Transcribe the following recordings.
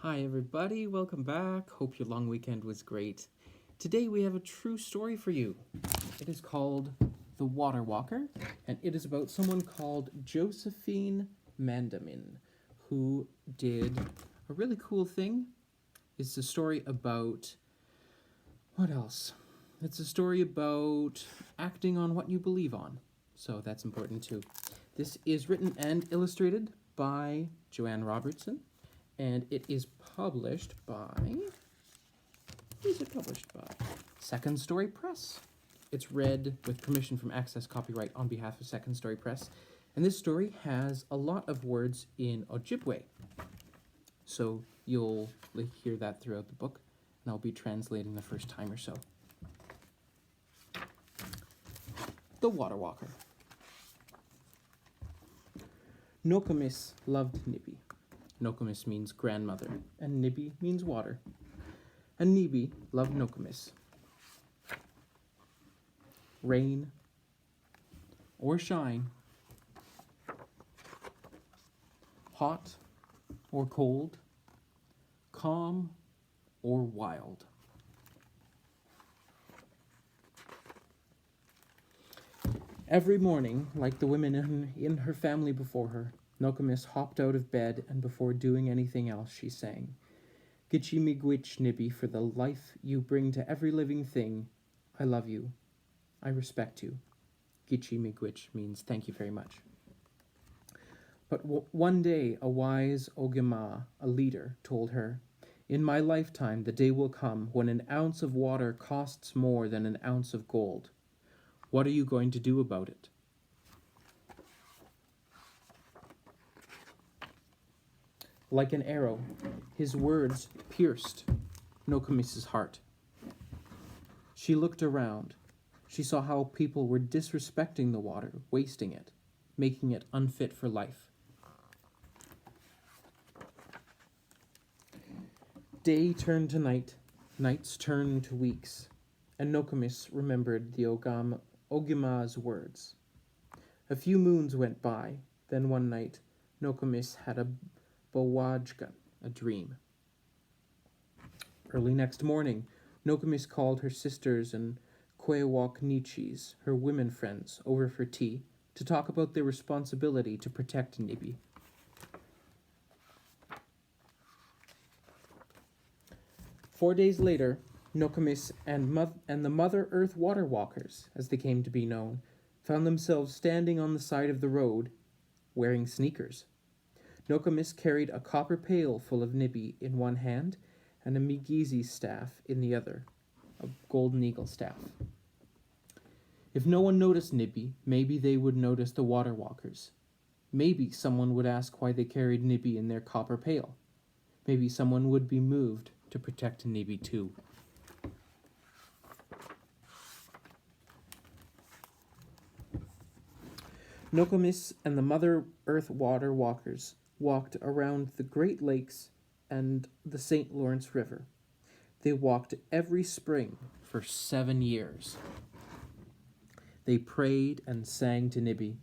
Hi everybody, welcome back. Hope your long weekend was great. Today we have a true story for you. It is called The Water Walker, and it is about someone called Josephine Mandamin, who did a really cool thing. It's a story about... what else? It's a story about acting on what you believe on, so that's important too. This is written and illustrated by Joanne Robertson, and it is published by... who is it published by? Second Story Press. It's read with permission from Access Copyright on behalf of Second Story Press, and this story has a lot of words in Ojibwe, so you'll hear that throughout the book, and I'll be translating the first time or so. The Water Walker. Nokomis loved Nibi. Nokomis means grandmother, and Nibi means water. And Nibi loved Nokomis. Rain or shine, hot or cold, calm or wild. Every morning, like the women in her family before her, Nokomis hopped out of bed, and before doing anything else, she sang, "Gitchi miigwech, Nibi, for the life you bring to every living thing. I love you. I respect you." Gitchi miigwech means thank you very much. But one day, a wise Ogema, a leader, told her, "In my lifetime, the day will come when an ounce of water costs more than an ounce of gold. What are you going to do about it?" Like an arrow, his words pierced Nokomis's heart. She looked around. She saw how people were disrespecting the water, wasting it, making it unfit for life. Day turned to night, nights turned to weeks, and Nokomis remembered the Ogema's words. A few moons went by, then one night, Nokomis had a Bawajgan, a dream. Early next morning, Nokomis called her sisters and Kwewak-Nichis, her women friends, over for tea to talk about their responsibility to protect Nibi. Four days later, Nokomis and the Mother Earth Water Walkers, as they came to be known, found themselves standing on the side of the road, wearing sneakers. Nokomis carried a copper pail full of Nibi in one hand and a Migizi staff in the other, a golden eagle staff. If no one noticed Nibi, maybe they would notice the water walkers. Maybe someone would ask why they carried Nibi in their copper pail. Maybe someone would be moved to protect Nibi too. Nokomis and the Mother Earth Water Walkers walked around the Great Lakes and the St. Lawrence River. They walked every spring for 7 years. They prayed and sang to Nibi.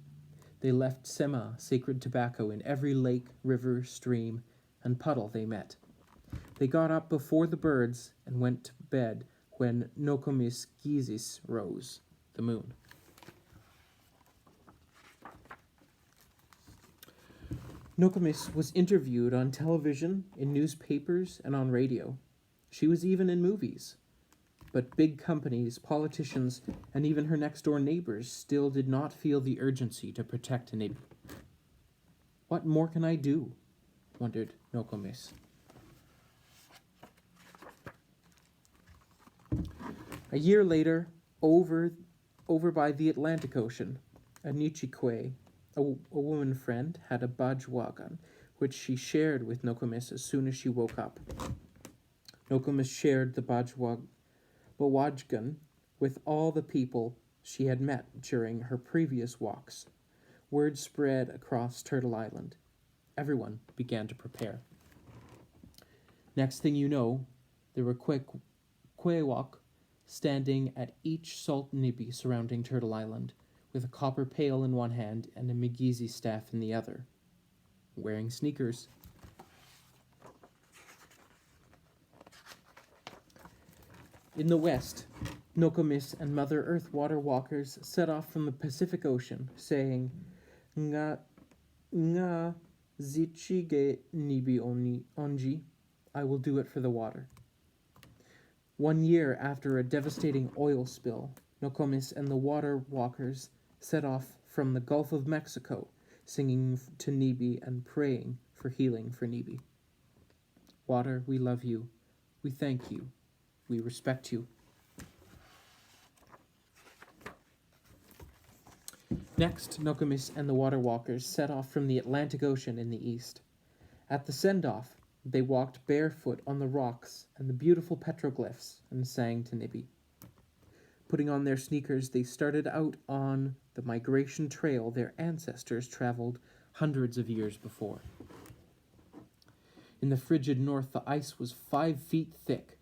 They left Sema, sacred tobacco, in every lake, river, stream, and puddle they met. They got up before the birds and went to bed when Nokomis Gizis rose, the moon. Nokomis was interviewed on television, in newspapers, and on radio. She was even in movies. But big companies, politicians, and even her next-door neighbors still did not feel the urgency to protect Nibi. "What more can I do?" wondered Nokomis. A year later, over by the Atlantic Ocean, a Nichikwe, a woman friend, had a Bajwagan, which she shared with Nokomis as soon as she woke up. Nokomis shared the Bawajgan with all the people she had met during her previous walks. Word spread across Turtle Island. Everyone began to prepare. Next thing you know, there were Kwewak standing at each salt Nibi surrounding Turtle Island, with a copper pail in one hand and a Migizi staff in the other, wearing sneakers. In the west, Nokomis and Mother Earth water walkers set off from the Pacific Ocean, saying, Nga nga zichige nibi onji, I will do it for the water. 1 year after a devastating oil spill, Nokomis and the water walkers set off from the Gulf of Mexico, singing to Nibi and praying for healing for Nibi. Water, we love you. We thank you. We respect you. Next, Nokomis and the water walkers set off from the Atlantic Ocean in the east. At the send-off, they walked barefoot on the rocks and the beautiful petroglyphs and sang to Nibi. Putting on their sneakers, they started out on the migration trail their ancestors traveled hundreds of years before. In the frigid north, the ice was 5 feet thick.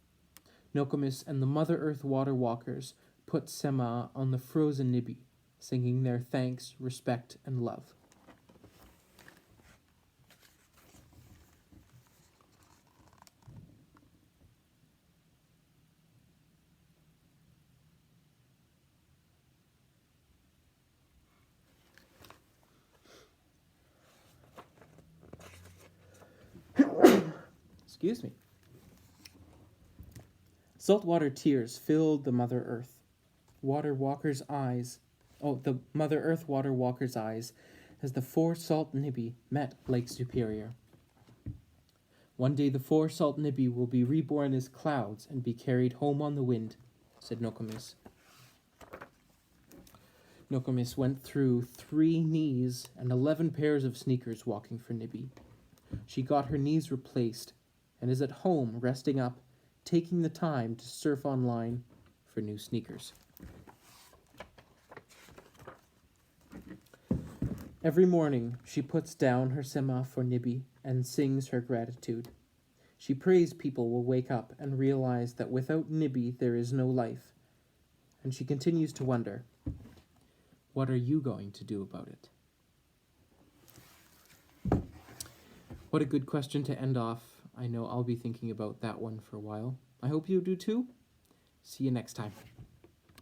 Nokomis and the Mother Earth water walkers put Sema on the frozen Nibi, singing their thanks, respect, and love. Excuse me. Saltwater tears filled the Mother Earth. The Mother Earth water walker's eyes as the 4 salt Nibi met Lake Superior. One day the 4 salt Nibi will be reborn as clouds and be carried home on the wind, said Nokomis. Nokomis went through 3 knees and 11 pairs of sneakers walking for Nibi. She got her knees replaced and is at home resting up, taking the time to surf online for new sneakers. Every morning, she puts down her sema for Nibi and sings her gratitude. She prays people will wake up and realize that without Nibi there is no life. And she continues to wonder, what are you going to do about it? What a good question to end off. I know I'll be thinking about that one for a while. I hope you do too. See you next time.